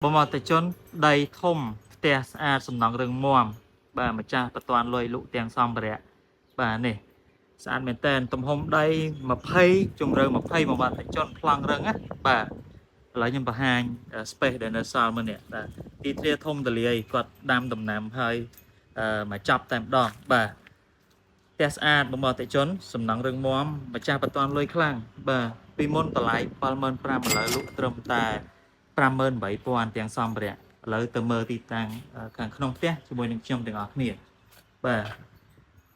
Bộ mặt tại chốn đầy thùng tia sầm nòng rừng muam bà mà cha bà toàn lôi lụ tiền xong bà nè sàn mền tên tầm hôm đây mà phay chung rừng mà phay mà mặt tại chốn phăng rừng á bà lấy nhưng bà hàng space để nó sao mà nè đi theo thông từ lì quạt đam đầm nằm hơi mà chọc tạm đòn bà tia bộ mặt tại chốn sầm nòng rừng muam mà cha bà toàn lôi khlang bà vì môn tờ lại palmen pram lại lụ trầm tài 57,000 ទាំងសំភារៈឥឡូវទៅមើលទីតាំងខាងក្នុងផ្ទះជាមួយនឹងខ្ញុំទាំងអស់គ្នាបាទ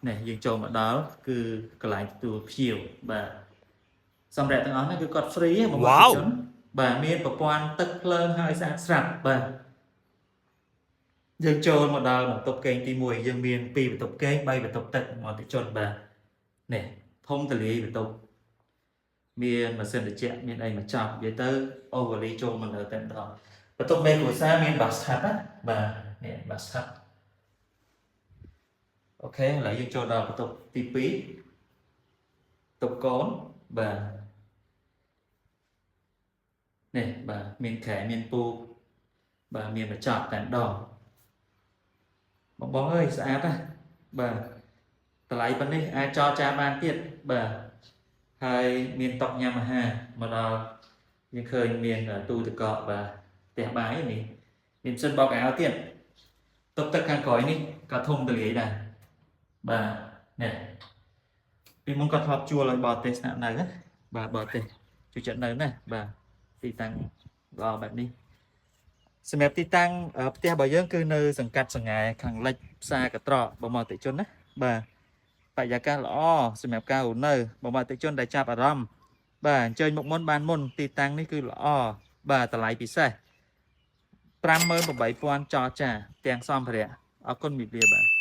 នេះយើងចូលមកដល់គឺកន្លែងទទួលភ្ញៀវបាទសម្រាប់ទាំងអស់នេះគឺគាត់ free បងប្អូនជនបាទមានប្រព័ន្ធទឹកភ្លើងហើយស្អាតស្រាប់បាទយើងចូលមកដល់បន្ទប់គេងទី1យើងមាន2បន្ទប់គេង3បន្ទប់ទឹកបងប្អូនជនបាទនេះធំទលាយបន្ទប់មានម៉ាស៊ីនត្រជាក់មានអីមកចាប់និយាយទៅអូវលីចូលមកលើតែម្ដងបន្ទប់មេគ្រួសារមាន bathtub ណាបាទនេះ bathtub អូខេឥឡូវយើងចូលដល់បន្ទប់ទី2បន្ទប់កូនបាទនេះបាទមានខែមានពូកបាទមានមកចាប់តែម្ដងបងអើយស្អាតណាបាទតម្លៃប៉ុណ្នេះអាចចរចាបានទៀតបាទហើយមានតុញ៉ាំអាហារមកដល់យើងឃើញមានទូទឹកកកបាទផ្ទះបាយនេះមានសិនបោកអាវទៀតតុបទឹកខាងក្រោយនេះក៏ធំទលាយដែរបាទនេះពីមុនគាត់ធ្លាប់ជួលឲ្យបរទេសស្នាក់នៅណាបាទបរទេសជួយចិត្តនៅណាបាទទីតាំងល្អបែបនេះសម្រាប់ទីតាំងផ្ទះរបស់យើងគឺនៅសង្កាត់សង្ហែខាងលិចផ្សារកត្រកបងប្អូនតិជនណាបាទបរិយាកាសល្អសម្រាប់ការរស់នៅបងប្អូនតិជនដែលចាប់អារម្មណ៍បាទអញ្ជើញមកមុនបានមុនទីតាំងនេះគឺល្អបាទតម្លៃពិសេស 58,000 ចរចាទាំងសម្ភារៈអរគុណវិទ្យាបាទ